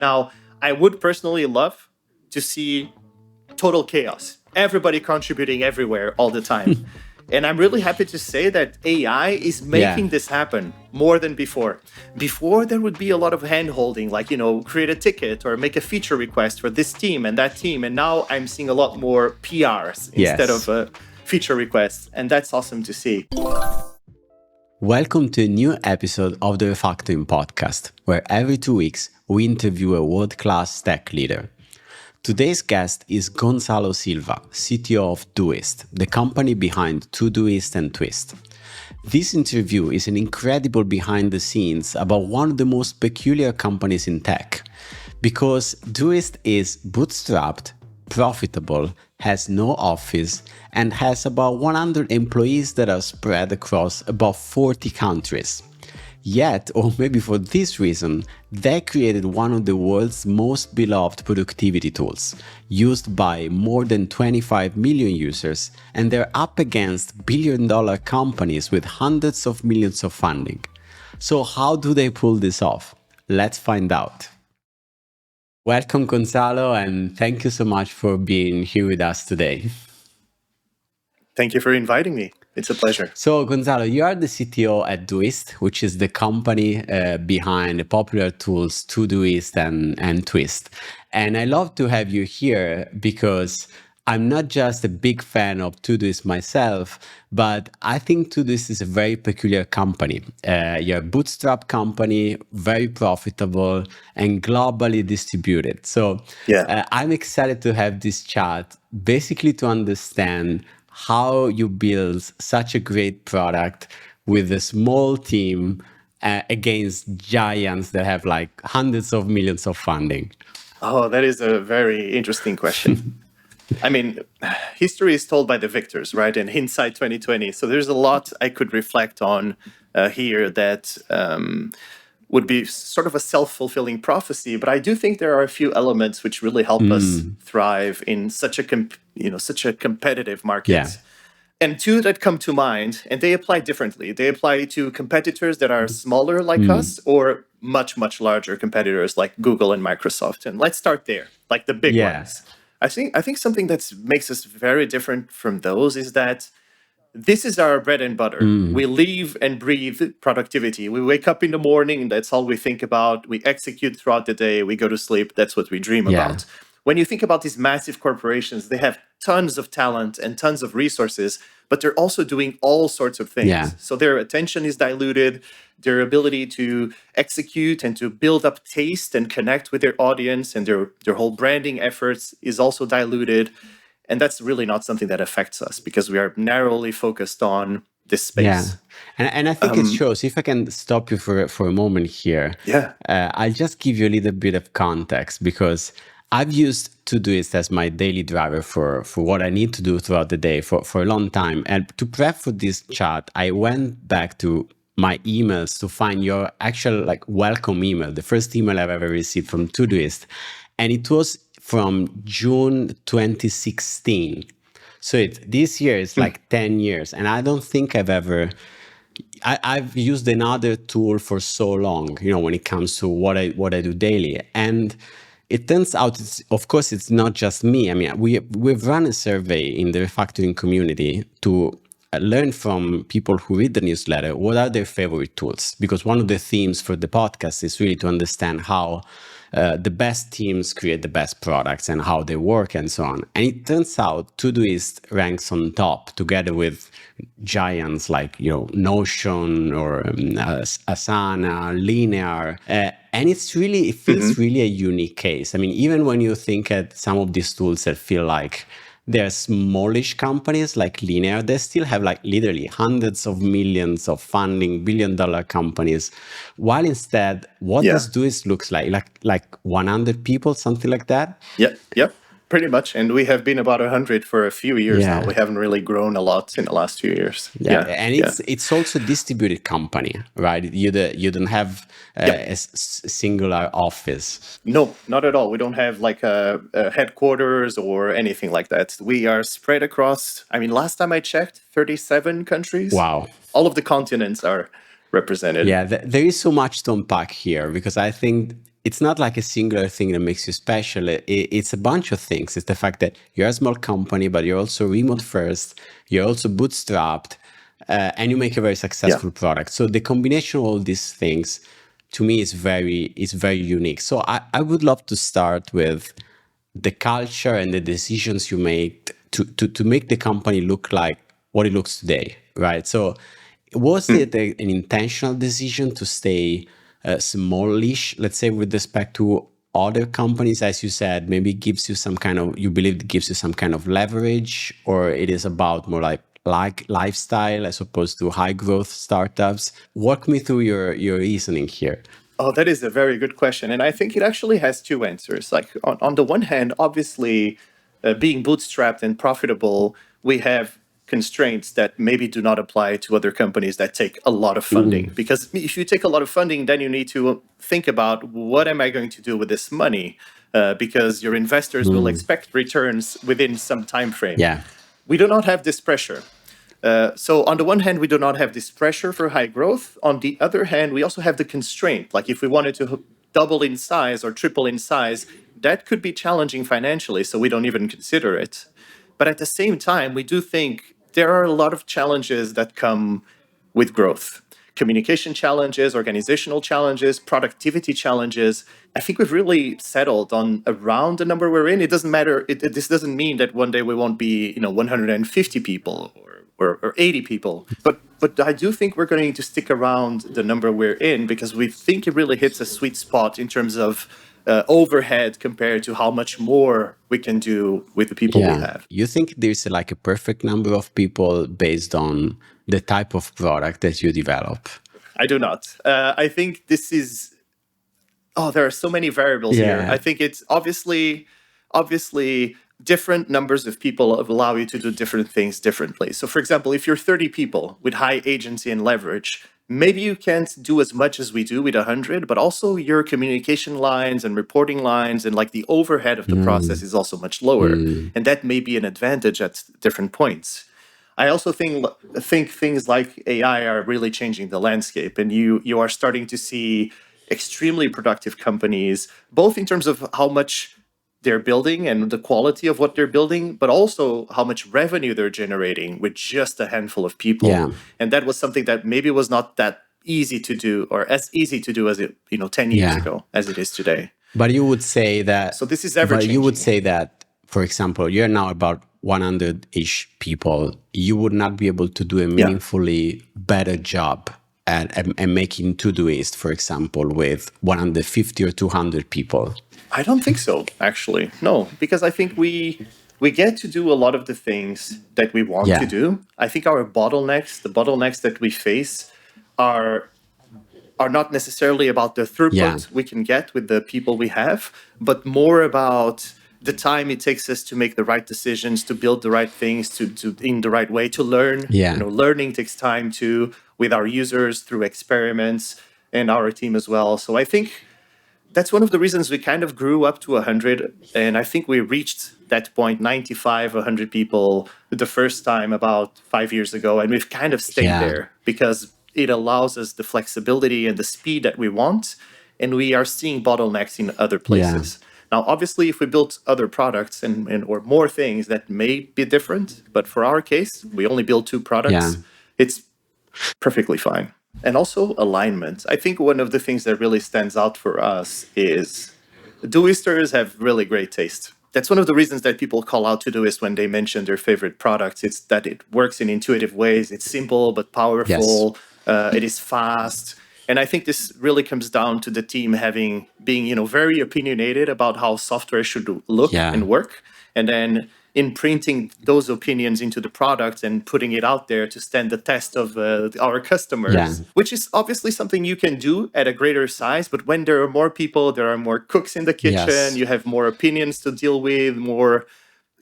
Now, I would personally love to see total chaos, everybody contributing everywhere all the time. And I'm really happy to say that AI is making this happen more than before. Before, there would be a lot of hand holding, like, create a ticket or make a feature request for this team and that team. And now I'm seeing a lot more PRs instead of feature requests. And that's awesome to see. Welcome to a new episode of the Refactoring Podcast, where every 2 weeks we interview a world-class tech leader. Today's guest is Gonçalo Silva, CTO of Doist, the company behind Todoist and Twist. This interview is an incredible behind the scenes about one of the most peculiar companies in tech, because Doist is bootstrapped, profitable, has no office, and has about 100 employees that are spread across about 40 countries. Yet, or maybe for this reason, they created one of the world's most beloved productivity tools, used by more than 25 million users, and they're up against billion-dollar companies with hundreds of millions of funding. So how do they pull this off? Let's find out. Welcome, Gonçalo, and thank you so much for being here with us today. Thank you for inviting me. It's a pleasure. So, Gonçalo, you are the CTO at Doist, which is the company behind the popular tools Todoist and Twist. And I love to have you here because I'm not just a big fan of Todoist myself, but I think Todoist is a very peculiar company. You're a bootstrap company, very profitable and globally distributed. So I'm excited to have this chat, basically to understand how you build such a great product with a small team against giants that have like hundreds of millions of funding. Oh, that is a very interesting question. I mean, history is told by the victors, right? And hindsight 2020. So there's a lot I could reflect on here that would be sort of a self-fulfilling prophecy. But I do think there are a few elements which really help us thrive in such a competitive market. Yeah. And two that come to mind, and they apply differently. They apply to competitors that are smaller like us, or much, much larger competitors like Google and Microsoft. And let's start there, like the big ones. I think something that makes us very different from those is that this is our bread and butter. We live and breathe productivity. We wake up in the morning, that's all we think about. We execute throughout the day. We go to sleep. That's what we dream about. When you think about these massive corporations, they have tons of talent and tons of resources, but they're also doing all sorts of things. So their attention is diluted. Their ability to execute and to build up taste and connect with their audience and their whole branding efforts is also diluted. And that's really not something that affects us because we are narrowly focused on this space. And I think it shows. If I can stop you for a moment here, I'll just give you a little bit of context because I've used Todoist as my daily driver for what I need to do throughout the day for a long time. And to prep for this chat, I went back to my emails to find your actual welcome email, the first email I've ever received from Todoist. And it was from June 2016. So this year is 10 years. And I don't think I've used another tool for so long, when it comes to what I do daily. And it turns out, of course, it's not just me. I mean, we've run a survey in the refactoring community to learn from people who read the newsletter what are their favorite tools. Because one of the themes for the podcast is really to understand how the best teams create the best products and how they work and so on. And it turns out Todoist ranks on top together with giants like Notion or Asana, Linear. And it feels really a unique case. I mean, even when you think at some of these tools that feel like they're smallish companies like Linear, they still have literally hundreds of millions of funding, billion-dollar companies. While instead, what does Doist looks like 100 people, something like that? Yep. Pretty much. And we have been about 100 for a few years now. We haven't really grown a lot in the last few years. And it's also a distributed company, right? You don't have a singular office. No, not at all. We don't have a headquarters or anything like that. We are spread across, last time I checked, 37 countries. Wow. All of the continents are represented. Yeah, there is so much to unpack here because I think it's not like a singular thing that makes you special. It's a bunch of things. It's the fact that you're a small company, but you're also remote first. You're also bootstrapped, and you make a very successful product. So the combination of all these things, to me, is very unique. So I would love to start with the culture and the decisions you make to make the company look like what it looks today, right? So was it an intentional decision to stay smallish, let's say, with respect to other companies? As you said, maybe gives you some kind of, you believe it gives you some kind of leverage, or it is about more like lifestyle as opposed to high growth startups? Walk me through your reasoning here. Oh, that is a very good question. And I think it actually has two answers. Like on the one hand, obviously, being bootstrapped and profitable, we have constraints that maybe do not apply to other companies that take a lot of funding. Because if you take a lot of funding, then you need to think about, what am I going to do with this money? Because your investors will expect returns within some time frame. Yeah. We do not have this pressure. So on the one hand, we do not have this pressure for high growth. On the other hand, we also have the constraint. Like if we wanted to double in size or triple in size, that could be challenging financially, so we don't even consider it. But at the same time, we do think there are a lot of challenges that come with growth. Communication challenges, organizational challenges, productivity challenges. I think we've really settled on around the number we're in. It doesn't matter. This doesn't mean that one day we won't be, 150 people or 80 people. But I do think we're going to stick around the number we're in, because we think it really hits a sweet spot in terms of overhead compared to how much more we can do with the people we have. You think there's like a perfect number of people based on the type of product that you develop? I do not. I think this is... there are so many variables here. I think it's obviously different numbers of people allow you to do different things differently. So for example, if you're 30 people with high agency and leverage, maybe you can't do as much as we do with 100, but also your communication lines and reporting lines and like the overhead of the process is also much lower. And that may be an advantage at different points. I also think things like AI are really changing the landscape, and you are starting to see extremely productive companies, both in terms of how much they're building and the quality of what they're building, but also how much revenue they're generating with just a handful of people. And that was something that maybe was not that easy to do, or as easy to do as it 10 years ago as it is today. But you would say that... So this is ever-changing. But you would say that, for example, you're now about 100-ish people. You would not be able to do a meaningfully better job at making Todoist, for example, with 150 or 200 people. I don't think so, actually. No, because I think we get to do a lot of the things that we want to do. I think the bottlenecks that we face are not necessarily about the throughput we can get with the people we have, but more about the time it takes us to make the right decisions, to build the right things, to in the right way, to learn. Learning takes time too, with our users through experiments and our team as well. So I think that's one of the reasons we kind of grew up to 100. And I think we reached that point, 95, 100 people, the first time about 5 years ago. And we've kind of stayed there because it allows us the flexibility and the speed that we want. And we are seeing bottlenecks in other places. Now, obviously, if we built other products and or more things, that may be different. But for our case, we only build 2 products. It's perfectly fine. And also alignment. I think one of the things that really stands out for us is Doisters have really great taste. That's one of the reasons that people call out Todoist when they mention their favorite products. It's that it works in intuitive ways. It's simple but powerful. It is fast. And I think this really comes down to the team being very opinionated about how software should look and work. And then imprinting those opinions into the product and putting it out there to stand the test of our customers, which is obviously something you can do at a greater size. But when there are more people, there are more cooks in the kitchen, you have more opinions to deal with, more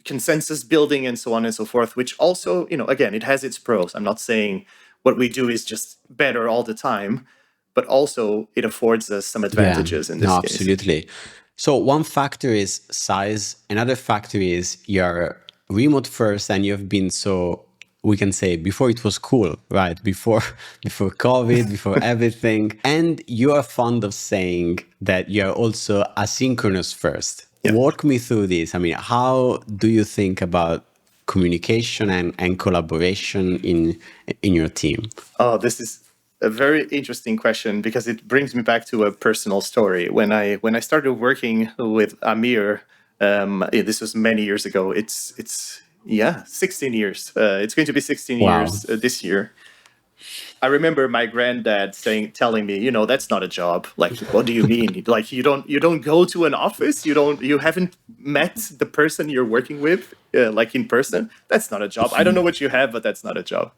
consensus building and so on and so forth, which also, again, it has its pros. I'm not saying what we do is just better all the time, but also it affords us some advantages in this case. Absolutely. So one factor is size. Another factor is you're remote first, and you've been so we can say before it was cool, right? Before COVID, before everything. And you are fond of saying that you're also asynchronous first. Yeah. Walk me through this. I mean, how do you think about communication and collaboration in your team? Oh, this is a very interesting question because it brings me back to a personal story. When I started working with Amir, this was many years ago. It's 16 years. It's going to be 16 Wow. years this year. I remember my granddad telling me, that's not a job. Like, what do you mean? Like, you don't go to an office. You haven't met the person you're working with, like in person. That's not a job. I don't know what you have, but that's not a job.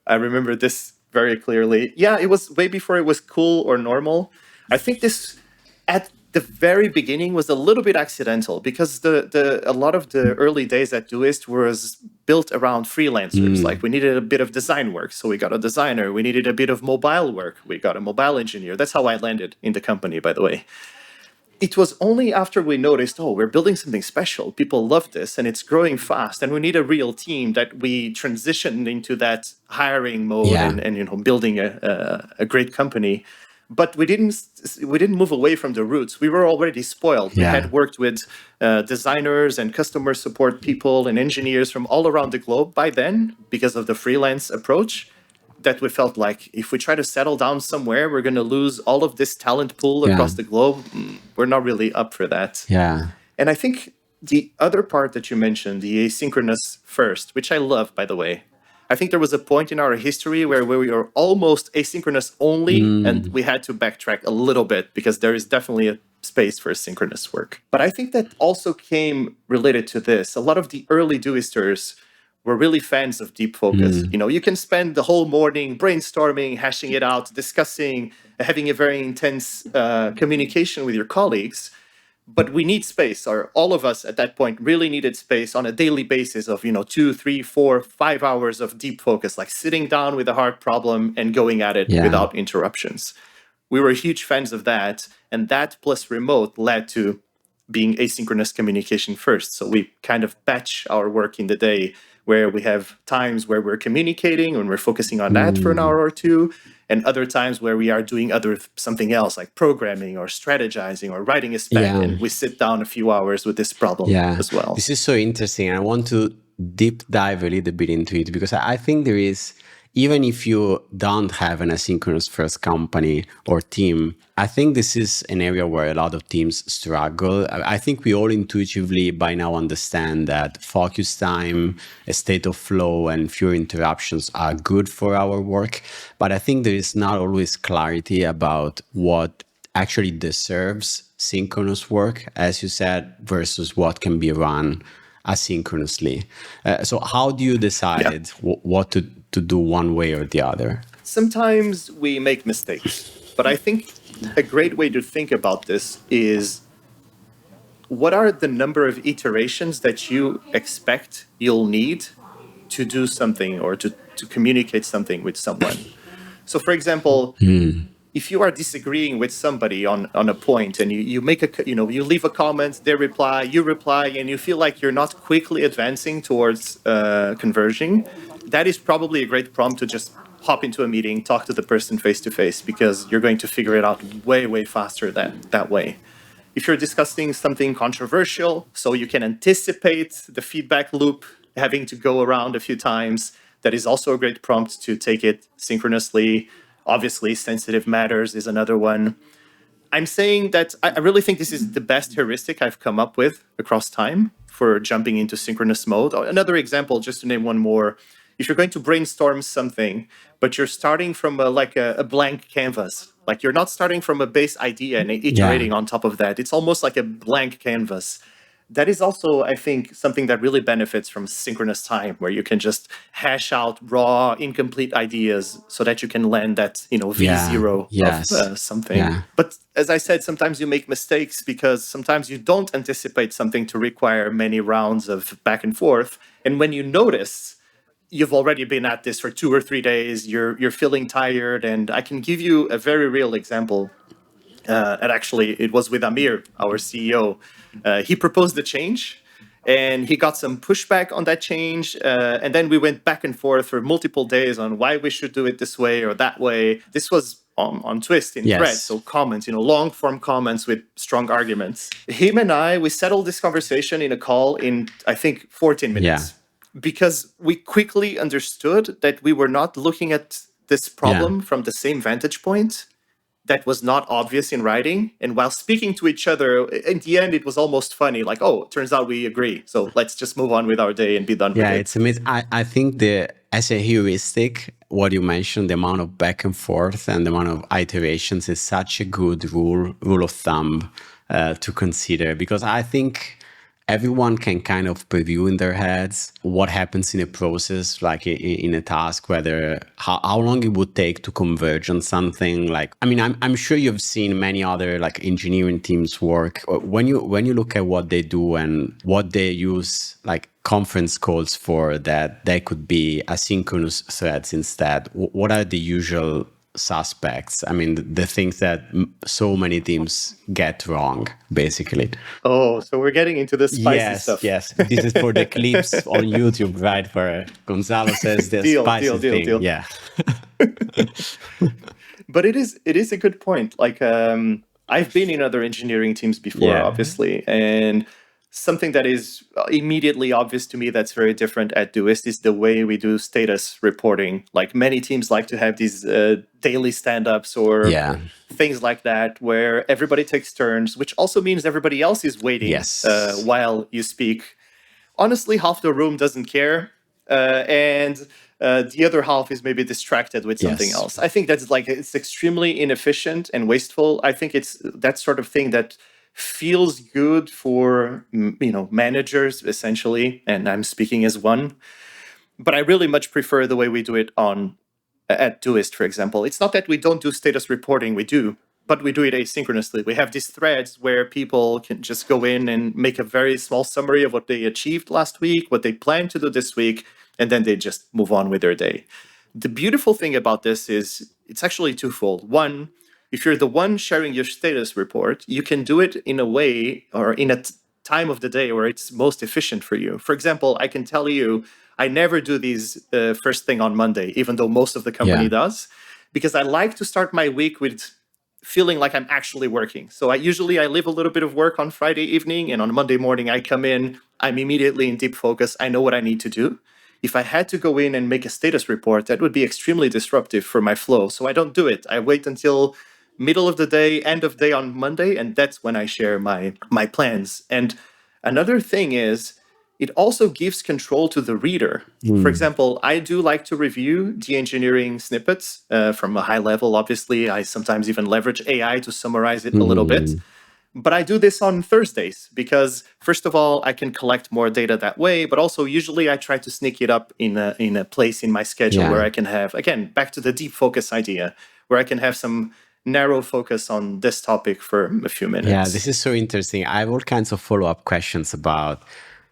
I remember this very clearly. Yeah, it was way before it was cool or normal. I think this at the very beginning was a little bit accidental because a lot of the early days at Doist was built around freelancers. Like we needed a bit of design work, so we got a designer. We needed a bit of mobile work. We got a mobile engineer. That's how I landed in the company, by the way. It was only after we noticed, we're building something special. People love this and it's growing fast and we need a real team that we transitioned into that hiring mode and building a great company. But we didn't move away from the roots. We were already spoiled. We had worked with designers and customer support people and engineers from all around the globe by then because of the freelance approach. That we felt like if we try to settle down somewhere, we're going to lose all of this talent pool across the globe. We're not really up for that. Yeah. And I think the other part that you mentioned, the asynchronous first, which I love, by the way, I think there was a point in our history where we were almost asynchronous only, and we had to backtrack a little bit because there is definitely a space for synchronous work. But I think that also came related to this. A lot of the early Doisters were really fans of deep focus. You can spend the whole morning brainstorming, hashing it out, discussing, having a very intense communication with your colleagues. But we need space, or all of us at that point really needed space on a daily basis of 2, 3, 4, 5 hours of deep focus, like sitting down with a hard problem and going at it without interruptions. We were huge fans of that, and that plus remote led to being asynchronous communication first. So we kind of batch our work in the day where we have times where we're communicating and we're focusing on that for an hour or two, and other times where we are doing something else like programming or strategizing or writing a spec, and we sit down a few hours with this problem as well. This is so interesting. I want to deep dive a little bit into it because I think there is, even if you don't have an asynchronous first company or team, I think this is an area where a lot of teams struggle. I think we all intuitively by now understand that focus time, a state of flow, and fewer interruptions are good for our work. But I think there is not always clarity about what actually deserves synchronous work, as you said, versus what can be run asynchronously. So how do you decide what to do one way or the other? Sometimes we make mistakes, but I think a great way to think about this is what are the number of iterations that you expect you'll need to do something or to communicate something with someone. So for example, if you are disagreeing with somebody on a point and you make you leave a comment, they reply, you reply, and you feel like you're not quickly advancing towards converging, that is probably a great prompt to just hop into a meeting, talk to the person face to face, because you're going to figure it out way, way faster that way. If you're discussing something controversial, so you can anticipate the feedback loop having to go around a few times, that is also a great prompt to take it synchronously. Obviously, sensitive matters is another one. I'm saying that I really think this is the best heuristic I've come up with across time for jumping into synchronous mode. Another example, just to name one more, if you're going to brainstorm something, but you're starting from a blank canvas, like you're not starting from a base idea and iterating on top of that. It's almost like a blank canvas. That is also, I think, something that really benefits from synchronous time, where you can just hash out raw, incomplete ideas so that you can land that, V0 of something. Yeah. But as I said, sometimes you make mistakes because sometimes you don't anticipate something to require many rounds of back and forth. And when you notice, you've already been at this for 2 or 3 days, you're feeling tired. And I can give you a very real example. And actually, it was with Amir, our CEO. He proposed the change, And he got some pushback on that change. And then we went back and forth for multiple days on why we should do it this way or that way. This was on Twist in threads, so comments, long form comments with strong arguments. Him and we settled this conversation in a call in, I think, 14 minutes. Because we quickly understood that we were not looking at this problem from the same vantage point. That was not obvious in writing. And while speaking to each other, in the end, it was almost funny. Like, oh, it turns out we agree. So let's just move on with our day and be done with it. Yeah, it's amazing. I think as a heuristic, what you mentioned, the amount of back and forth and the amount of iterations is such a good rule of thumb to consider, because I think everyone can kind of preview in their heads what happens in a process, like in a task, whether how long it would take to converge on something. Like, I mean, I'm sure you've seen many other like engineering teams work. When you look at what they do and what they use, like conference calls for, that they could be asynchronous threads instead. What are the usual suspects? I mean, the things that so many teams get wrong, basically. Oh, so we're getting into the spicy stuff. Yes. This is for the clips on YouTube, right? For Gonçalo says the spicy thing. Deal. Yeah. But it is a good point. Like, I've been in other engineering teams before, obviously, and something that is immediately obvious to me that's very different at Doist is the way we do status reporting. Like, many teams like to have these daily stand-ups or things like that, where everybody takes turns, which also means everybody else is waiting while you speak. Honestly, half the room doesn't care, and the other half is maybe distracted with something else. I think that's it's extremely inefficient and wasteful. I think it's that sort of thing that feels good for managers, essentially, and I'm speaking as one. But I really much prefer the way we do it at Doist, for example. It's not that we don't do status reporting, we do, but we do it asynchronously. We have these threads where people can just go in and make a very small summary of what they achieved last week, what they plan to do this week, and then they just move on with their day. The beautiful thing about this is it's actually twofold. One, if you're the one sharing your status report, you can do it in a way or in a time of the day where it's most efficient for you. For example, I can tell you, I never do these first thing on Monday, even though most of the company does, because I like to start my week with feeling like I'm actually working. So I leave a little bit of work on Friday evening, and on Monday morning I come in, I'm immediately in deep focus. I know what I need to do. If I had to go in and make a status report, that would be extremely disruptive for my flow. So I don't do it. I wait until middle of the day, end of day on Monday, and that's when I share my plans. And another thing is, it also gives control to the reader. For example, I do like to review the engineering snippets from a high level. Obviously, I sometimes even leverage AI to summarize it a little bit. But I do this on Thursdays because, first of all, I can collect more data that way. But also, usually, I try to sneak it up in a place in my schedule where I can have, again, back to the deep focus idea, where I can have some narrow focus on this topic for a few minutes. Yeah, this is so interesting. I have all kinds of follow-up questions about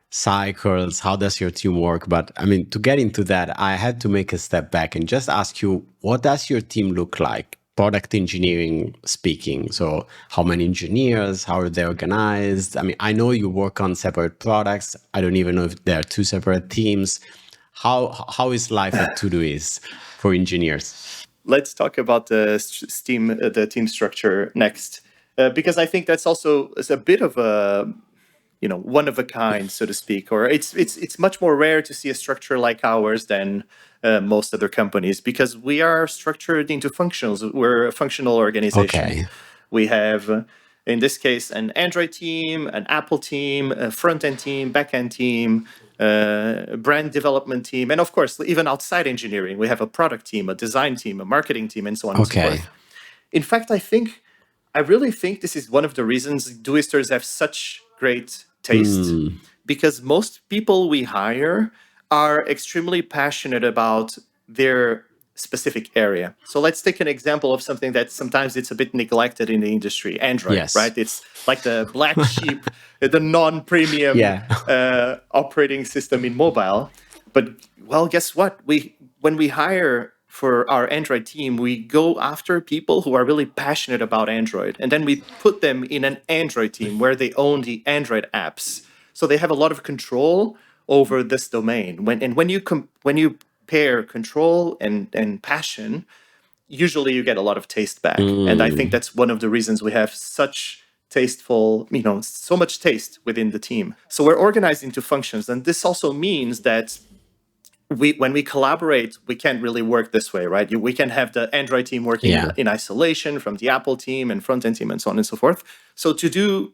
cycles, how does your team work? But I mean, to get into that, I had to make a step back and just ask you, what does your team look like? Product engineering speaking. So how many engineers, how are they organized? I mean, I know you work on separate products. I don't even know if there are two separate teams. How is life at Todoist for engineers? Let's talk about the team structure next, because I think that's also a bit of a one of a kind, so to speak, or it's much more rare to see a structure like ours than most other companies, because we are structured into functions. We're a functional organization. Okay. We have, in this case, an Android team, an Apple team, a front-end team, back-end team, brand development team, and of course, even outside engineering, we have a product team, a design team, a marketing team, and so on and so forth. In fact, I really think this is one of the reasons Doisters have such great taste, because most people we hire are extremely passionate about their specific area. So let's take an example of something that sometimes it's a bit neglected in the industry, Android, right? It's like the black sheep, the non-premium operating system in mobile. But, well, guess what? When we hire for our Android team, we go after people who are really passionate about Android. And then we put them in an Android team where they own the Android apps. So they have a lot of control over this domain. When you pair control and passion, usually you get a lot of taste back. And I think that's one of the reasons we have such tasteful, so much taste within the team. So we're organized into functions. And this also means that when we collaborate, we can't really work this way, right? We can have the Android team working in isolation from the Apple team and front-end team and so on and so forth. So to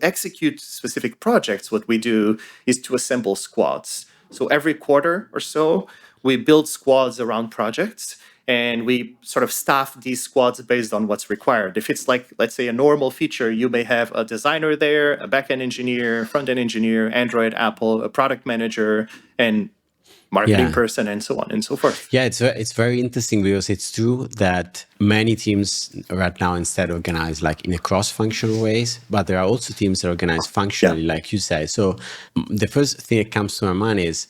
execute specific projects, what we do is to assemble squads. So every quarter or so, we build squads around projects, and we sort of staff these squads based on what's required. If it's like, let's say, a normal feature, you may have a designer there, a backend engineer, front-end engineer, Android, Apple, a product manager, and marketing person, and so on and so forth. Yeah, it's very interesting, because it's true that many teams right now instead organize like in a cross-functional ways, but there are also teams that organize functionally, like you say. So the first thing that comes to my mind is,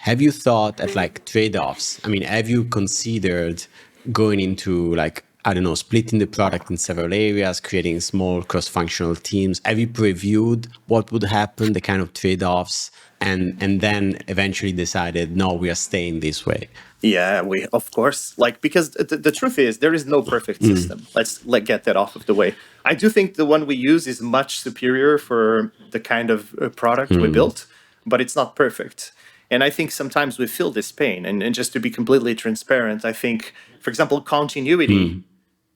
have you thought at like trade-offs? I mean, have you considered going into like, I don't know, splitting the product in several areas, creating small cross-functional teams? Have you previewed what would happen, the kind of trade-offs, and then eventually decided, no, we are staying this way? Yeah, of course, because the truth is there is no perfect system. Let's get that off of the way. I do think the one we use is much superior for the kind of product we built, but it's not perfect. And I think sometimes we feel this pain. And just to be completely transparent, I think, for example, continuity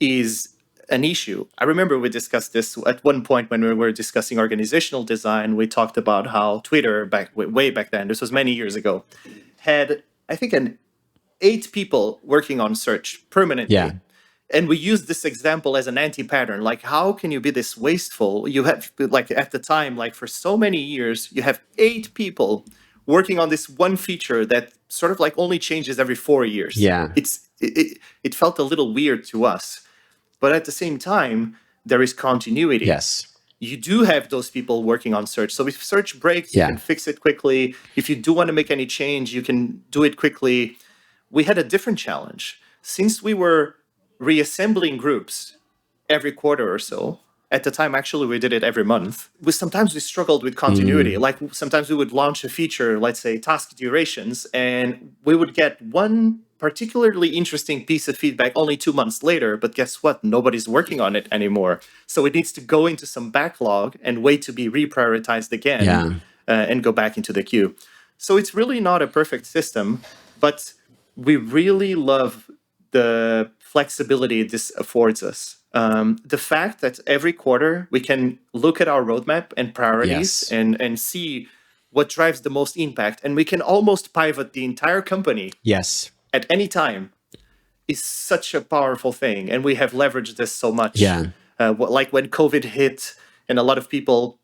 is an issue. I remember we discussed this at one point when we were discussing organizational design. We talked about how Twitter, way back then, this was many years ago, had, I think, 8 people working on search permanently. Yeah. And we used this example as an anti-pattern. Like, how can you be this wasteful? You have, like, at the time, like for so many years, you have 8 people working on this one feature that sort of like only changes every 4 years. Yeah. It felt a little weird to us. But at the same time, there is continuity. Yes. You do have those people working on search. So if search breaks, you can fix it quickly. If you do want to make any change, you can do it quickly. We had a different challenge. Since we were reassembling groups every quarter or so, at the time, actually, we did it every month. Sometimes we struggled with continuity. Like sometimes we would launch a feature, let's say task durations, and we would get one particularly interesting piece of feedback only 2 months later. But guess what? Nobody's working on it anymore. So it needs to go into some backlog and wait to be reprioritized again and go back into the queue. So it's really not a perfect system, but we really love the flexibility this affords us. The fact that every quarter we can look at our roadmap and priorities and see what drives the most impact, and we can almost pivot the entire company at any time is such a powerful thing. And we have leveraged this so much. Like when COVID hit and a lot of people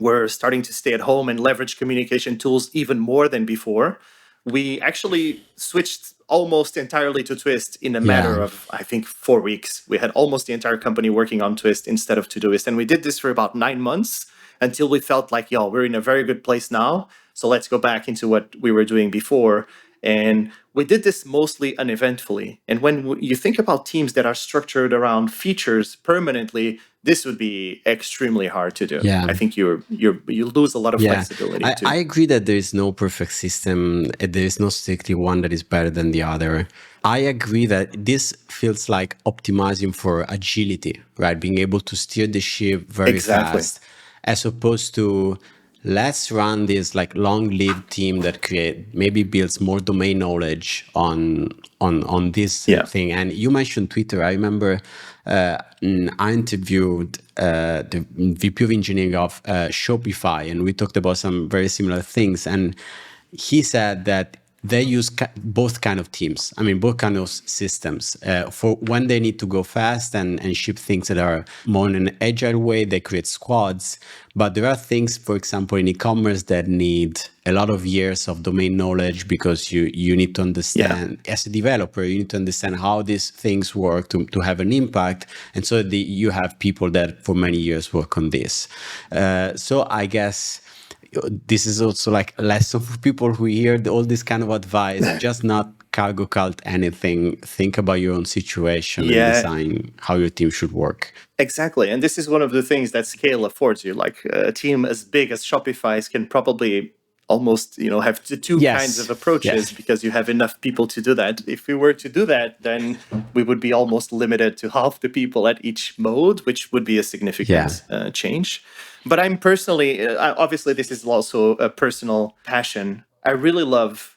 were starting to stay at home and leverage communication tools even more than before, we actually switched almost entirely to Twist in a matter of, I think, 4 weeks. We had almost the entire company working on Twist instead of Todoist. And we did this for about 9 months until we felt like, we're in a very good place now. So let's go back into what we were doing before. And we did this mostly uneventfully. And when you think about teams that are structured around features permanently, this would be extremely hard to do. I think you lose a lot of flexibility too. I agree that there is no perfect system. There is no strictly one that is better than the other. I agree that this feels like optimizing for agility, right? Being able to steer the ship very fast, as opposed to let's run this like long-lived team that maybe builds more domain knowledge on this thing. And you mentioned Twitter. I remember I interviewed the VP of engineering of Shopify, and we talked about some very similar things. And he said that they use both kind of teams. I mean, both kind of systems. For when they need to go fast and ship things that are more in an agile way, they create squads. But there are things, for example, in e-commerce that need a lot of years of domain knowledge, because you need to understand, as a developer, you need to understand how these things work to have an impact. And so you have people that for many years work on this. So I guess this is also like a lesson for people who hear all this kind of advice, just not cargo cult anything, think about your own situation and design how your team should work. Exactly. And this is one of the things that scale affords you. Like a team as big as Shopify's can probably almost, have two kinds of approaches because you have enough people to do that. If we were to do that, then we would be almost limited to half the people at each mode, which would be a significant change. But I'm personally, obviously, this is also a personal passion. I really love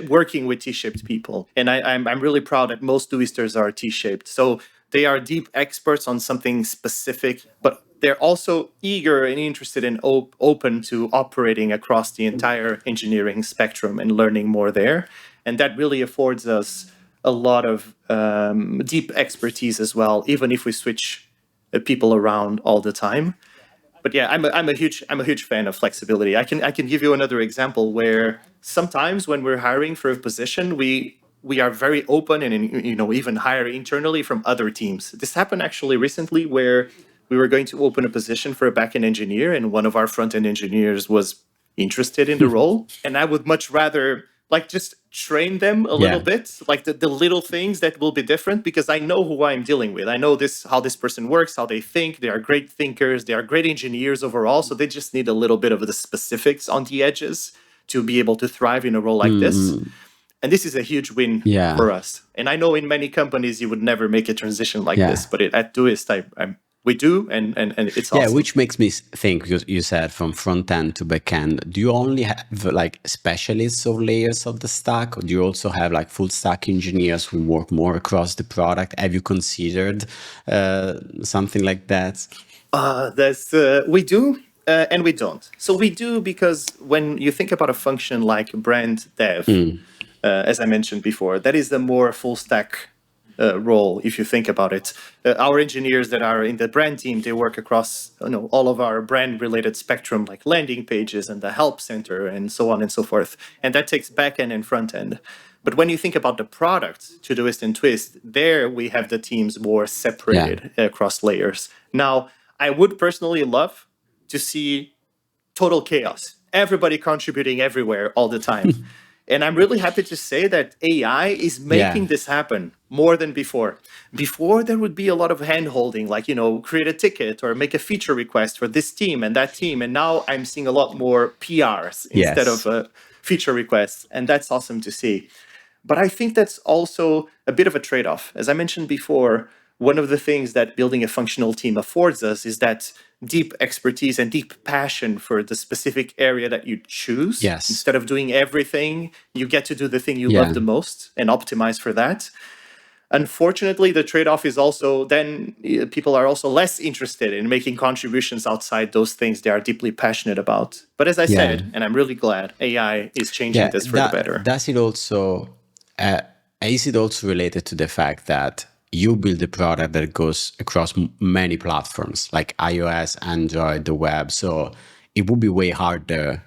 working with T-shaped people. And I'm really proud that most Doisters are T-shaped. So they are deep experts on something specific, but they're also eager and interested and open to operating across the entire engineering spectrum and learning more there. And that really affords us a lot of deep expertise as well, even if we switch people around all the time. But yeah, I'm a huge fan of flexibility. I can give you another example where sometimes when we're hiring for a position, we are very open and even hire internally from other teams. This happened actually recently where we were going to open a position for a backend engineer, and one of our front-end engineers was interested in the role, and I would much rather just train them a little bit, like the little things that will be different, because I know who I'm dealing with. I know how this person works, how they think. They are great thinkers. They are great engineers overall. So they just need a little bit of the specifics on the edges to be able to thrive in a role like this. And this is a huge win for us. And I know in many companies you would never make a transition like this, but at Doist, we do, and it's awesome. Yeah, which makes me think, because you said from front end to back end, do you only have specialists of layers of the stack, or do you also have full stack engineers who work more across the product? Have you considered something like that? We do and we don't. So we do because when you think about a function like brand dev, as I mentioned before, that is the more full stack role, if you think about it. Our engineers that are in the brand team, they work across all of our brand related spectrum, like landing pages and the help center and so on and so forth. And that takes back end and front end. But when you think about the product, Todoist and Twist, there we have the teams more separated across layers. Now, I would personally love to see total chaos, everybody contributing everywhere all the time. And I'm really happy to say that AI is making this happen more than before. Before, there would be a lot of hand-holding, like, create a ticket or make a feature request for this team and that team. And now I'm seeing a lot more PRs instead of feature requests. And that's awesome to see. But I think that's also a bit of a trade-off. As I mentioned before, one of the things that building a functional team affords us is that deep expertise and deep passion for the specific area that you choose. Instead of doing everything, you get to do the thing you love the most and optimize for that. Unfortunately, the trade-off is also then people are also less interested in making contributions outside those things they are deeply passionate about. But as I said, and I'm really glad, AI is changing this for the better. Is it also related to the fact that you build a product that goes across many platforms like iOS, Android, the web? So it would be way harder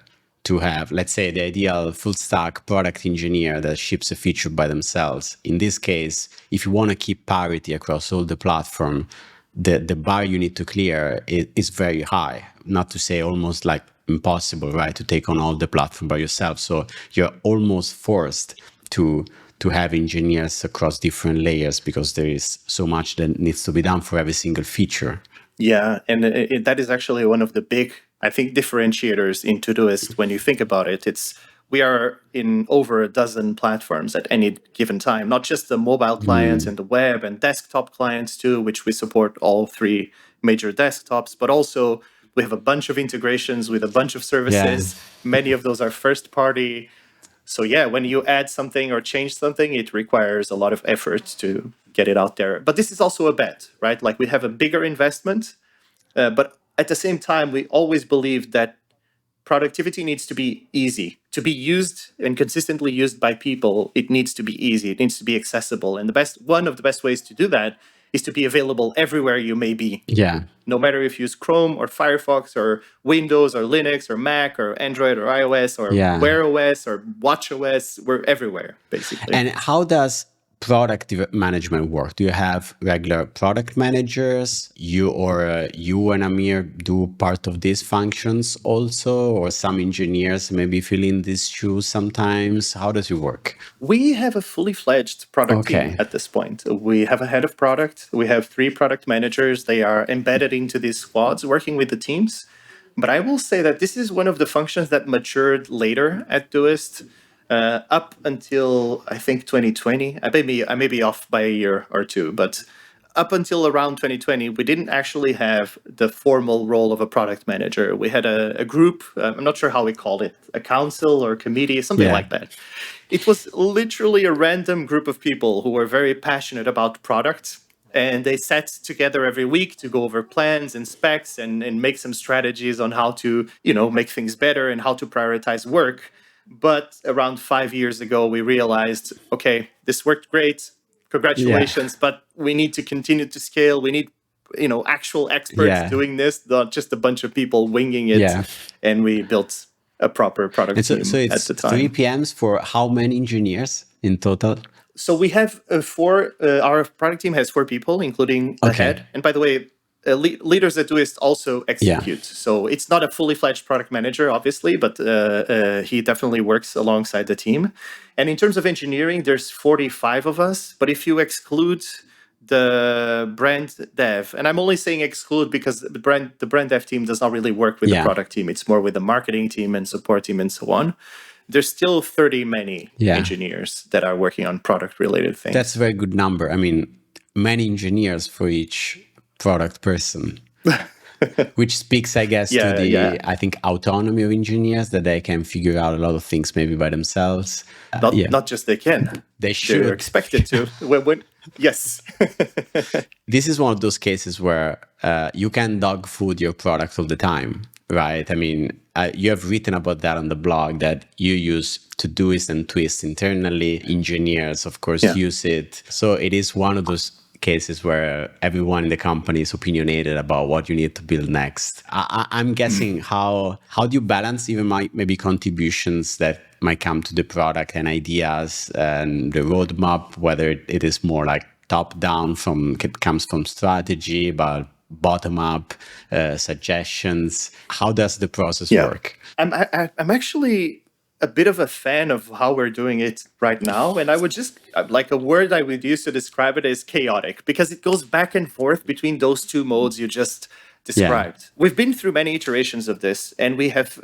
to have, let's say, the ideal full stack product engineer that ships a feature by themselves. In this case, if you want to keep parity across all the platform, the bar you need to clear is very high, not to say almost impossible, right, to take on all the platform by yourself. So you're almost forced to have engineers across different layers because there is so much that needs to be done for every single feature. Yeah, and that is actually one of the big, I think, differentiators in Todoist. When you think about it, we are in over a dozen platforms at any given time, not just the mobile clients and the web and desktop clients too, which we support all three major desktops, but also we have a bunch of integrations with a bunch of services. Many of those are first party. So yeah, when you add something or change something, it requires a lot of effort to get it out there. But this is also a bet, right? We have a bigger investment, but at the same time, we always believe that productivity needs to be easy. To be used and consistently used by people, it needs to be easy. It needs to be accessible. And one of the best ways to do that is to be available everywhere you may be. No matter if you use Chrome or Firefox or Windows or Linux or Mac or Android or iOS or Wear OS or Watch OS, we're everywhere, basically. And how does product management work? Do you have regular product managers? You and Amir do part of these functions also, or some engineers maybe fill in these shoes sometimes? How does it work? We have a fully fledged product team at this point. We have a head of product. We have 3 product managers. They are embedded into these squads working with the teams. But I will say that this is one of the functions that matured later at Doist. Up until, I think, 2020. I may be off by a year or two, but up until around 2020, we didn't actually have the formal role of a product manager. We had a group, I'm not sure how we called it, a council or committee, something like that. It was literally a random group of people who were very passionate about product. And they sat together every week to go over plans and specs and make some strategies on how to, make things better and how to prioritize work. But around 5 years ago, we realized, okay, this worked great. Congratulations, but we need to continue to scale. We need, actual experts doing this, not just a bunch of people winging it. And we built a proper product team at the time. 3 PMs for how many engineers in total? So we have 4, our product team has 4 people, including the head. And by the way, leaders at Doist also execute. So it's not a fully fledged product manager, obviously, but he definitely works alongside the team. And in terms of engineering, there's 45 of us. But if you exclude the brand dev, and I'm only saying exclude because the brand dev team does not really work with the product team. It's more with the marketing team and support team and so on. There's still 30 many engineers that are working on product related things. That's a very good number. I mean, many engineers for each product person, which speaks, I guess, to the I think autonomy of engineers, that they can figure out a lot of things maybe by themselves. Not just they can, they should. They're expected to. Yes. This is one of those cases where you can dog food your product all the time, right? I mean, you have written about that on the blog, that you use Todoist and Twist internally. Engineers, of course, use it. So it is one of those cases where everyone in the company is opinionated about what you need to build next. I'm guessing how do you balance even maybe contributions that might come to the product and ideas and the roadmap, whether it is more like top down it comes from strategy, but bottom up suggestions. How does the process work? I'm actually a bit of a fan of how we're doing it right now. And I would just, like, a word I would use to describe it is chaotic, because it goes back and forth between those 2 modes you just described. We've been through many iterations of this, and we have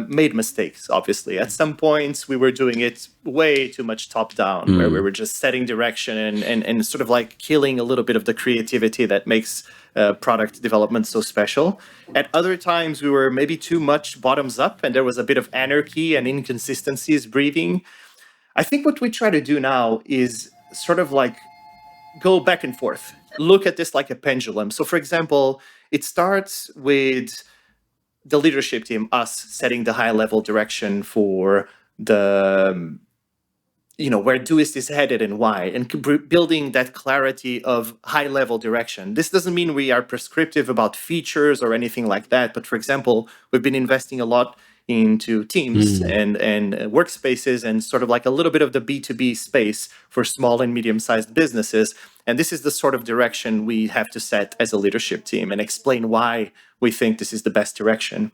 made mistakes, obviously. At some points, we were doing it way too much top-down, where we were just setting direction and sort of like killing a little bit of the creativity that makes product development so special. At other times, we were maybe too much bottoms-up, and there was a bit of anarchy and inconsistencies breathing. I think what we try to do now is sort of like go back and forth. Look at this like a pendulum. So, for example, it starts with the leadership team, us setting the high-level direction for the, where Doist is headed and why, and building that clarity of high-level direction. This doesn't mean we are prescriptive about features or anything like that. But, for example, we've been investing a lot into teams and workspaces and sort of like a little bit of the B2B space for small and medium-sized businesses. And this is the sort of direction we have to set as a leadership team and explain why we think this is the best direction.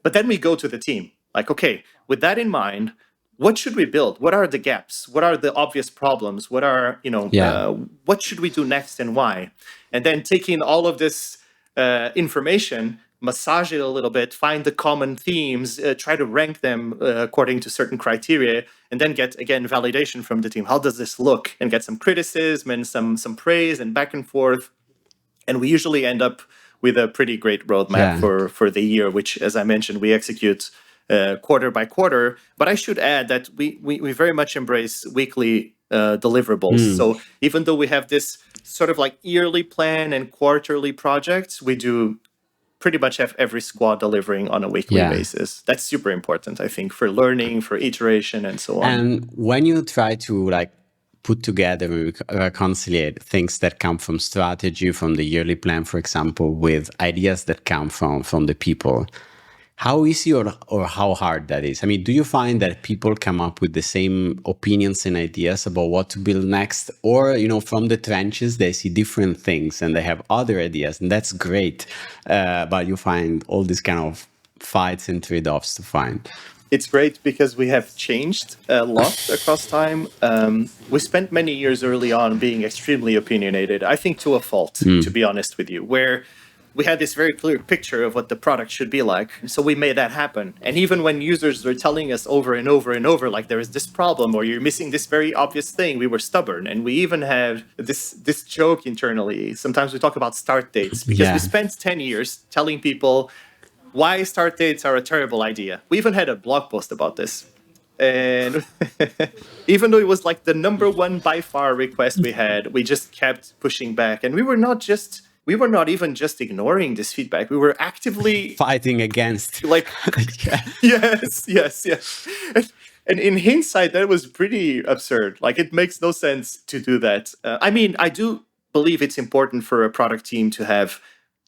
But then we go to the team. Like, okay, with that in mind, what should we build? What are the gaps? What are the obvious problems? What are, what should we do next and why? And then taking all of this information, massage it a little bit, find the common themes, try to rank them according to certain criteria, and then get, again, validation from the team. How does this look? And get some criticism and some praise and back and forth. And we usually end up with a pretty great roadmap for the year, which, as I mentioned, we execute quarter by quarter. But I should add that we very much embrace weekly deliverables. So even though we have this sort of like yearly plan and quarterly projects, we do pretty much have every squad delivering on a weekly basis. That's super important, I think, for learning, for iteration, and so on. And when you try to like put together, reconcile things that come from strategy, from the yearly plan, for example, with ideas that come from the people, How easy or how hard that is? I mean, do you find that people come up with the same opinions and ideas about what to build next? Or, from the trenches, they see different things and they have other ideas, and that's great. But you find all these kind of fights and trade-offs to find. It's great because we have changed a lot across time. We spent many years early on being extremely opinionated, I think to a fault, to be honest with you, where we had this very clear picture of what the product should be like. So we made that happen. And even when users were telling us over and over and over, like there is this problem or you're missing this very obvious thing, we were stubborn. And we even had this joke internally. Sometimes we talk about start dates because we spent 10 years telling people why start dates are a terrible idea. We even had a blog post about this. And even though it was like the number one by far request we had, we just kept pushing back. And we were not even just ignoring this feedback. We were actively fighting against. Like, yes. And in hindsight, that was pretty absurd. Like, it makes no sense to do that. I mean, I do believe it's important for a product team to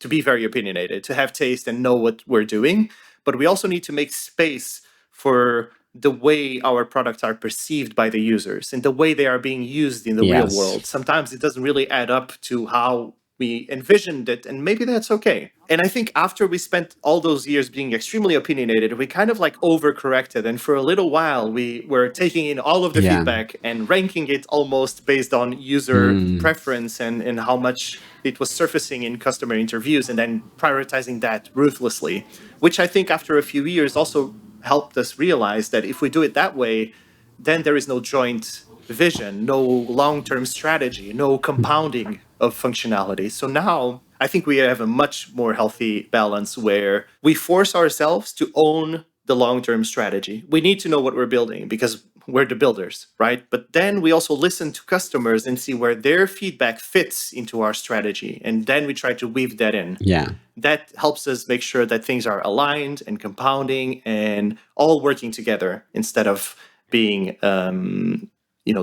be very opinionated, to have taste and know what we're doing. But we also need to make space for the way our products are perceived by the users and the way they are being used in the real world. Sometimes it doesn't really add up to how we envisioned it, and maybe that's okay. And I think after we spent all those years being extremely opinionated, we kind of like overcorrected. And for a little while, we were taking in all of the feedback and ranking it almost based on user preference and how much it was surfacing in customer interviews, and then prioritizing that ruthlessly, which I think after a few years also helped us realize that if we do it that way, then there is no joint vision, no long-term strategy, no compounding of functionality. So now I think we have a much more healthy balance where we force ourselves to own the long-term strategy. We need to know what we're building because we're the builders, right? But then we also listen to customers and see where their feedback fits into our strategy. And then we try to weave that in. Yeah. That helps us make sure that things are aligned and compounding and all working together instead of being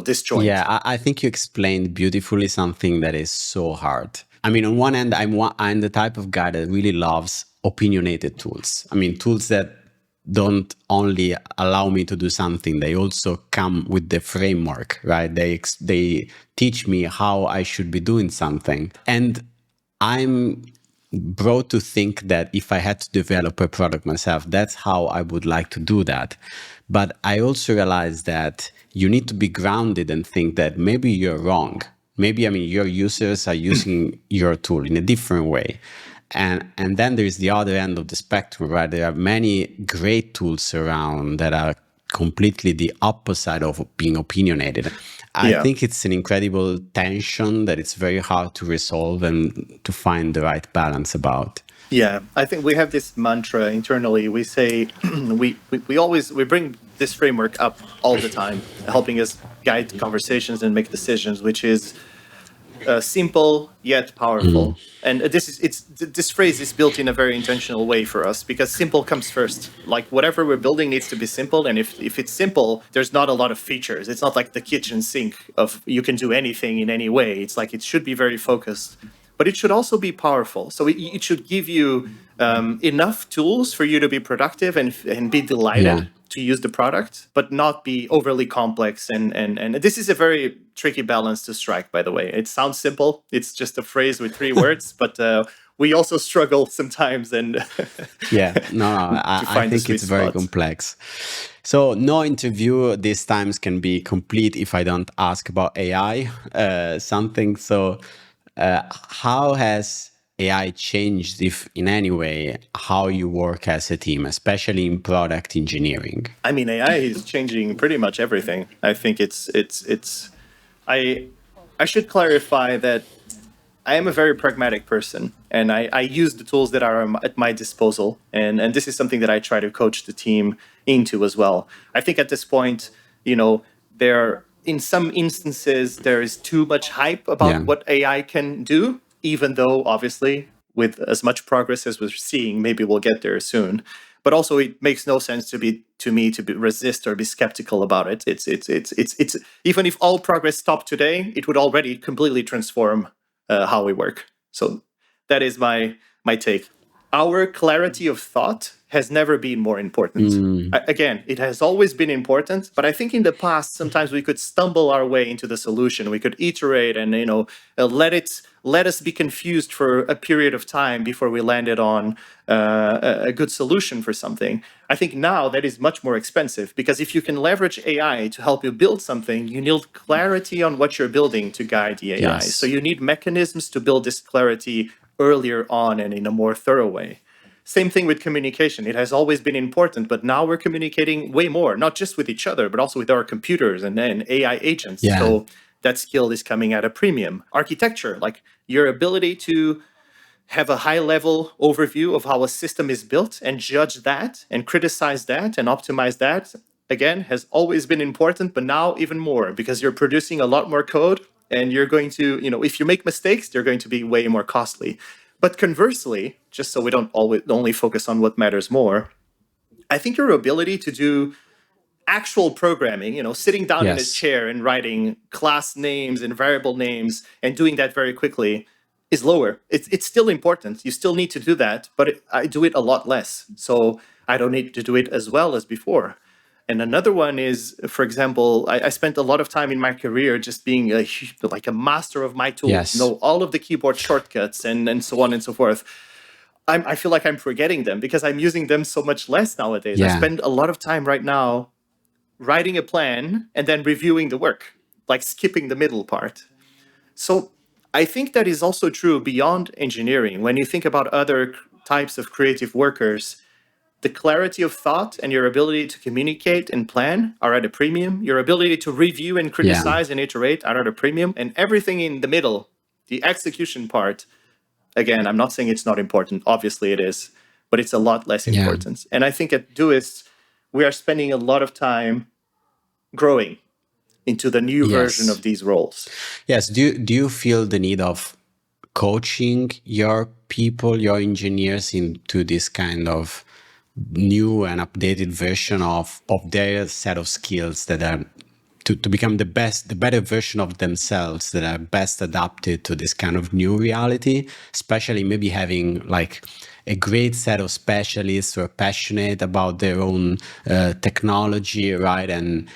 disjoint. Yeah, I think you explained beautifully something that is so hard. I mean, on one end, I'm the type of guy that really loves opinionated tools. I mean, tools that don't only allow me to do something, they also come with the framework, right? They teach me how I should be doing something. And I'm brought to think that if I had to develop a product myself, that's how I would like to do that. But I also realized that you need to be grounded and think that maybe you're wrong. Maybe, your users are using your tool in a different way. And then there's the other end of the spectrum, right? There are many great tools around that are completely the opposite of being opinionated. I think it's an incredible tension that it's very hard to resolve and to find the right balance about. Yeah, I think we have this mantra internally. We say we bring this framework up all the time, helping us guide conversations and make decisions, which is simple yet powerful. And this phrase is built in a very intentional way for us because simple comes first. Like whatever we're building needs to be simple, and if it's simple, there's not a lot of features. It's not like the kitchen sink of you can do anything in any way. It's like it should be very focused. But it should also be powerful. So it should give you enough tools for you to be productive and be delighted to use the product, but not be overly complex. And this is a very tricky balance to strike, by the way. It sounds simple. It's just a phrase with 3 words, but we also struggle sometimes. And I think it's very complex. So no interview these times can be complete if I don't ask about AI something. So how has AI changed, if in any way, how you work as a team, especially in product engineering? I mean, AI is changing pretty much everything. I think I should clarify that I am a very pragmatic person, and I use the tools that are at my disposal, and this is something that I try to coach the team into as well. I think at this point, in some instances, there is too much hype about what AI can do, even though, obviously, with as much progress as we're seeing, maybe we'll get there soon. But also, it makes no sense to me to resist or be skeptical about it. It's even if all progress stopped today, it would already completely transform how we work. So that is my take. our clarity of thought has never been more important. Again, it has always been important, but I think in the past, sometimes we could stumble our way into the solution. We could iterate and, let us be confused for a period of time before we landed on a good solution for something. I think now that is much more expensive, because if you can leverage AI to help you build something, you need clarity on what you're building to guide the AI. Yes. So you need mechanisms to build this clarity earlier on and in a more thorough way. Same thing with communication. It has always been important, but now we're communicating way more, not just with each other, but also with our computers and then AI agents. Yeah. So that skill is coming at a premium. Architecture, like your ability to have a high level overview of how a system is built and judge that and criticize that and optimize that, again, has always been important, but now even more, because you're producing a lot more code and you're going to, if you make mistakes, they're going to be way more costly. But conversely, just so we don't only focus on what matters more, I think your ability to do actual programming, sitting down in a chair and writing class names and variable names and doing that very quickly is lower. It's still important. You still need to do that, but I do it a lot less. So I don't need to do it as well as before. And another one is, for example, I spent a lot of time in my career just being like a master of my tools, know all of the keyboard shortcuts and so on and so forth. I feel like I'm forgetting them because I'm using them so much less nowadays. I spend a lot of time right now writing a plan and then reviewing the work, like skipping the middle part. So I think that is also true beyond engineering. When you think about other types of creative workers, the clarity of thought and your ability to communicate and plan are at a premium. Your ability to review and criticize and iterate are at a premium. And everything in the middle, the execution part, again, I'm not saying it's not important. Obviously it is, but it's a lot less important. And I think at Doist, we are spending a lot of time growing into the new version of these roles. Yes. Do you feel the need of coaching your people, your engineers into this kind of new and updated version of their set of skills that are to become the better version of themselves, that are best adapted to this kind of new reality, especially maybe having like a great set of specialists who are passionate about their own technology, right? And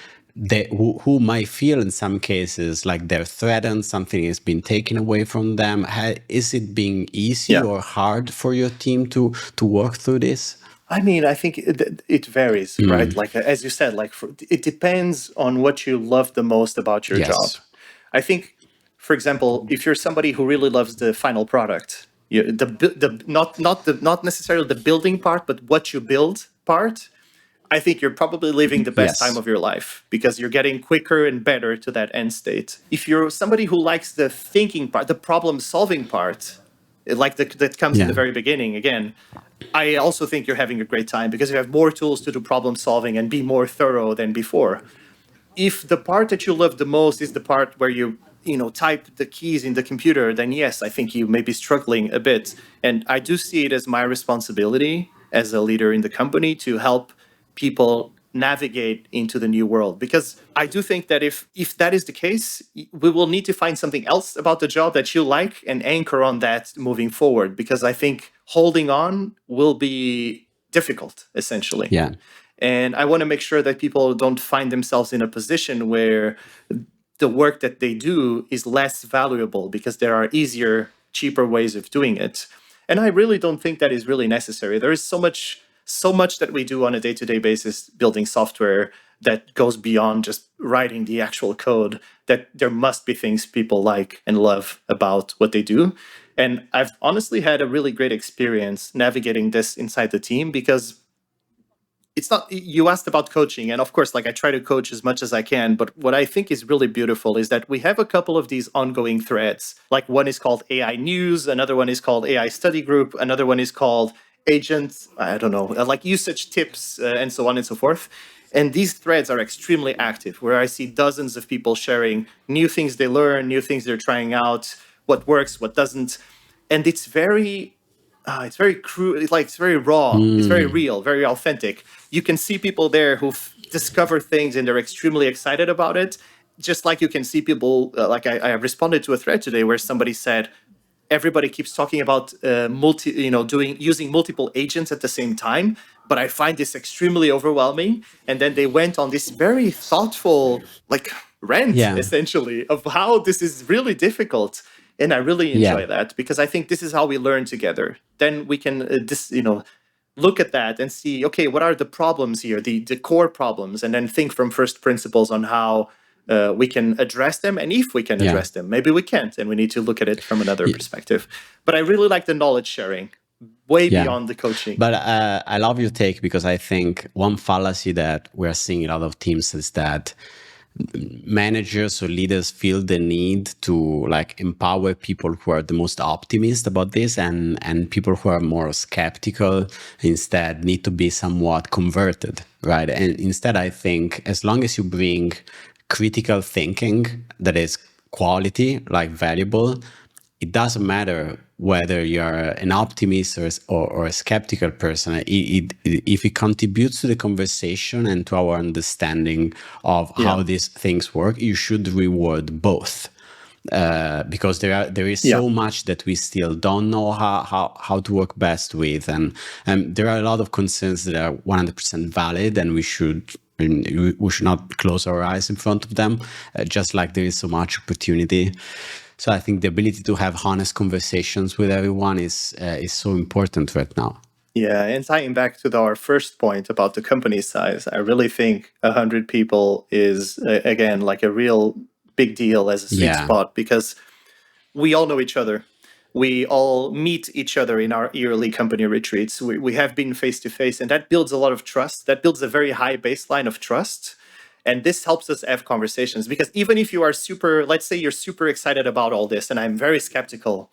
who might feel in some cases like they're threatened, something has been taken away from them. Is it being easy or hard for your team to work through this? I mean, I think it varies, right? Like, as you said, like it depends on what you love the most about your job. I think, for example, if you're somebody who really loves the final product, not necessarily the building part, but what you build part, I think you're probably living the best time of your life because you're getting quicker and better to that end state. If you're somebody who likes the thinking part, the problem-solving part, like that comes in the very beginning, again, I also think you're having a great time because you have more tools to do problem solving and be more thorough than before. If the part that you love the most is the part where you type the keys in the computer, then yes, I think you may be struggling a bit. And I do see it as my responsibility as a leader in the company to help people navigate into the new world, because I do think that if that is the case, we will need to find something else about the job that you like and anchor on that moving forward, because I think holding on will be difficult, essentially. And I want to make sure that people don't find themselves in a position where the work that they do is less valuable because there are easier, cheaper ways of doing it. And I really don't think that is really necessary. There is so much that we do on a day-to-day basis building software that goes beyond just writing the actual code, that there must be things people like and love about what they do. And I've honestly had a really great experience navigating this inside the team, because it's not, you asked about coaching, and of course, like, I try to coach as much as I can, but what I think is really beautiful is that we have a couple of these ongoing threads. Like, one is called AI News, another one is called AI Study Group, another one is called Agents, I don't know, like usage tips, and so on and so forth. And these threads are extremely active, where I see dozens of people sharing new things they learn, new things they're trying out, what works, what doesn't. And it's very crude, it's very raw, it's very real, very authentic. You can see people there who've discovered things and they're extremely excited about it. Just like you can see people, like I responded to a thread today where somebody said, everybody keeps talking about using multiple agents at the same time, but I find this extremely overwhelming. And then they went on this very thoughtful rant essentially of how this is really difficult. And I really enjoy that, because I think this is how we learn together. Then we can look at that and see, okay, what are the problems here, the core problems, and then think from first principles on how we can address them, and if we can address them. Maybe we can't, and we need to look at it from another perspective. But I really like the knowledge sharing, way beyond the coaching. But I love your take, because I think one fallacy that we're seeing in a lot of teams is that managers or leaders feel the need to empower people who are the most optimist about this, and people who are more skeptical instead need to be somewhat converted, right? And instead, I think as long as you bring critical thinking that is quality, valuable, it doesn't matter whether you're an optimist or a skeptical person. If it contributes to the conversation and to our understanding of how these things work, you should reward both. Because there is so much that we still don't know how to work best with, and there are a lot of concerns that are 100% valid, and we should not close our eyes in front of them, just like there is so much opportunity. So I think the ability to have honest conversations with everyone is so important right now. Yeah, and tying back to our first point about the company size, I really think 100 people is, again, a real big deal as a sweet spot, because we all know each other. We all meet each other in our yearly company retreats. We have been face-to-face, and that builds a lot of trust. That builds a very high baseline of trust. And this helps us have conversations, because even if you are let's say you're super excited about all this, and I'm very skeptical,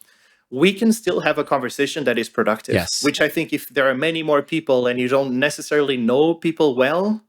we can still have a conversation that is productive. Yes. Which I think if there are many more people and you don't necessarily know people well,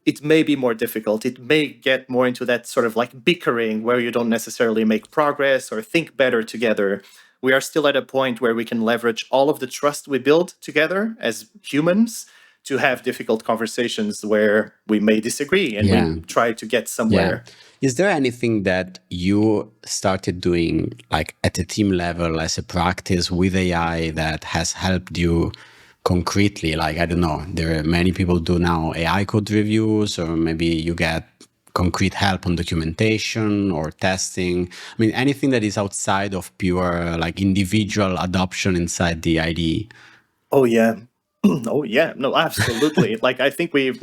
it may be more difficult. It may get more into that sort of bickering where you don't necessarily make progress or think better together. We are still at a point where we can leverage all of the trust we build together as humans to have difficult conversations where we may disagree, and we try to get somewhere. Is there anything that you started doing at the team level as a practice with AI that has helped you concretely? I don't know, there are many people do now AI code reviews, or maybe you get concrete help on documentation or testing. I mean, anything that is outside of pure individual adoption inside the IDE. Oh yeah. Oh yeah, no, absolutely. I think we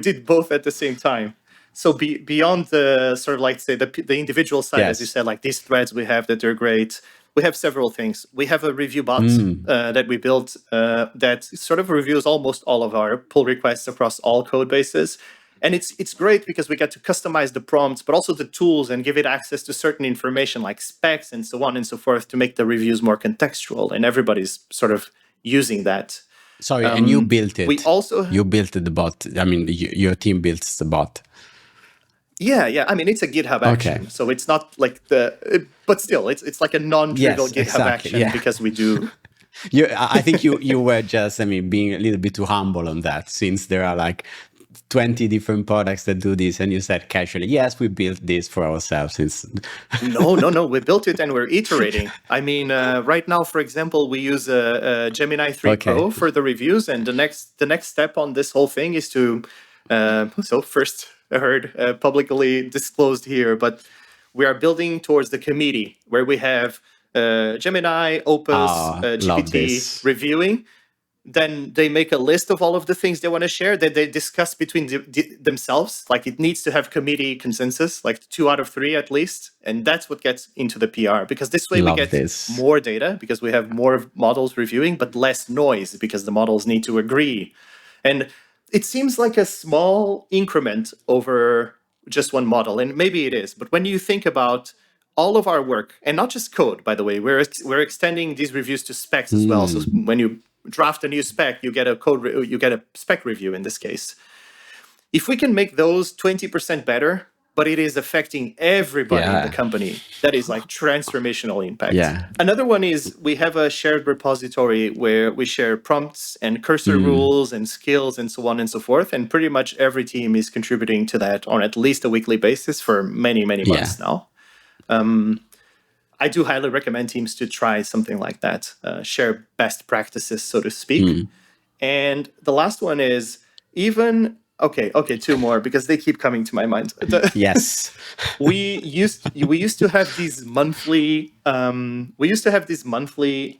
did both at the same time. So beyond the sort of say the individual side, as you said, these threads we have that they're great. We have several things. We have a review bot that we built that sort of reviews almost all of our pull requests across all code bases. And it's great because we get to customize the prompts, but also the tools, and give it access to certain information like specs and so on and so forth to make the reviews more contextual. And everybody's sort of using that. Sorry, and you built it. You built the bot. I mean, your team builds the bot. Yeah. I mean, it's a GitHub action, so it's not but still, it's like a non-trivial GitHub action because we do. I think you were just, being a little bit too humble on that, since there are 20 different products that do this, and you said casually, yes, we built this for ourselves. No, we built it and we're iterating. I mean, right now, for example, we use Gemini 3 Pro for the reviews, and the next step on this whole thing is to so first heard publicly disclosed here, but we are building towards the committee where we have Gemini, Opus, GPT reviewing. Then they make a list of all of the things they want to share that they discuss between themselves. It needs to have committee consensus, 2 out of 3 at least. And that's what gets into the PR, because this way we get more data, because we have more models reviewing, but less noise because the models need to agree. And it seems like a small increment over just one model, and maybe it is. But when you think about all of our work, and not just code, by the way, we're extending these reviews to specs as well. So when you draft a new spec, you get a spec review in this case. If we can make those 20% better, but it is affecting everybody in the company, that is transformational impact. Another one is we have a shared repository where we share prompts and cursor rules and skills and so on and so forth. And pretty much every team is contributing to that on at least a weekly basis for many, many months now. I do highly recommend teams to try something like that, share best practices, so to speak. And the last one is even, okay, two more because they keep coming to my mind. Yes. we used to have these monthly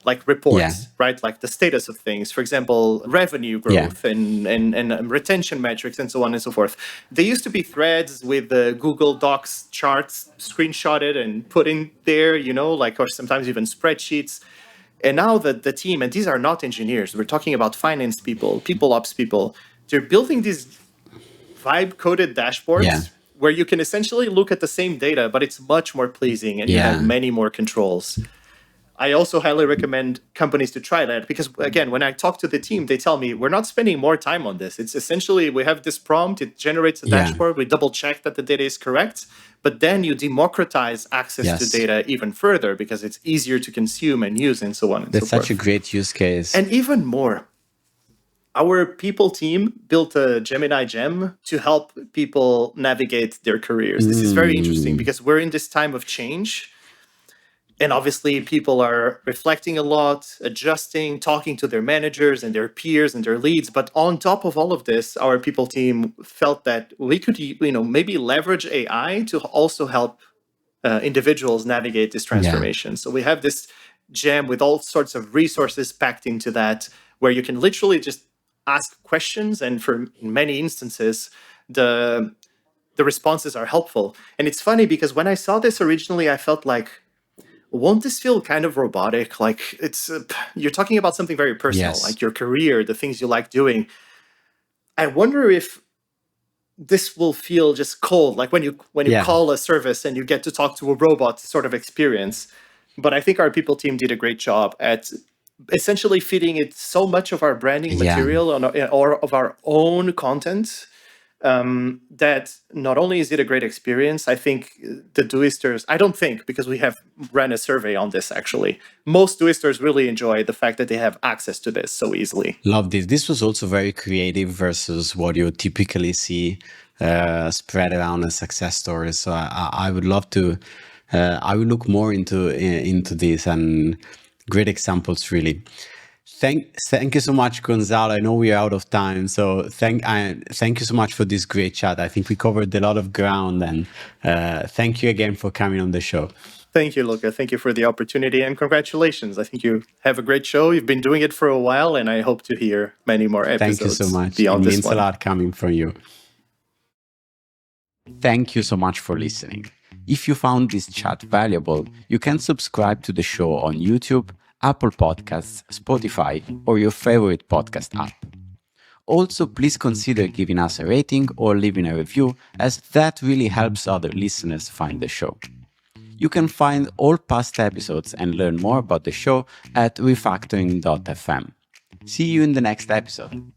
like reports, right? Like the status of things, for example, revenue growth and retention metrics and so on and so forth. They used to be threads with the Google Docs charts screenshotted and put in there, like, or sometimes even spreadsheets. And now the team, and these are not engineers, we're talking about finance people ops people, they're building these vibe coded dashboards where you can essentially look at the same data, but it's much more pleasing and you have many more controls. I also highly recommend companies to try that because, again, when I talk to the team, they tell me we're not spending more time on this. It's essentially we have this prompt, it generates a dashboard, we double check that the data is correct, but then you democratize access to data even further because it's easier to consume and use and so on and so forth. That's such a great use case. And even more, our people team built a Gemini gem to help people navigate their careers. This is very interesting because we're in this time of change. And obviously, people are reflecting a lot, adjusting, talking to their managers and their peers and their leads. But on top of all of this, our people team felt that we could, maybe leverage AI to also help individuals navigate this transformation. So we have this gem with all sorts of resources packed into that, where you can literally just ask questions, and for many instances, the responses are helpful. And it's funny because when I saw this originally, I felt like, won't this feel kind of robotic? Like it's you're talking about something very personal, like your career, the things you like doing. I wonder if this will feel just cold, like when you call a service and you get to talk to a robot sort of experience. But I think our people team did a great job at essentially feeding it so much of our branding material or of our own content that not only is it a great experience, I think the Doisters, I don't think, because we have ran a survey on this actually, most Doisters really enjoy the fact that they have access to this so easily. Love this. This was also very creative versus what you typically see spread around as success stories. So I would love to, I will look more into this, and great examples really. Thank you so much, Gonçalo. I know we're out of time, so thank you so much for this great chat. I think we covered a lot of ground, and thank you again for coming on the show. Thank you, Luca. Thank you for the opportunity, and congratulations. I think you have a great show. You've been doing it for a while, and I hope to hear many more episodes. Thank you so much. Beyond it this means one. a lot coming from you. Thank you so much for listening. If you found this chat valuable, you can subscribe to the show on YouTube, Apple Podcasts, Spotify, or your favorite podcast app. Also, please consider giving us a rating or leaving a review, as that really helps other listeners find the show. You can find all past episodes and learn more about the show at refactoring.fm. See you in the next episode.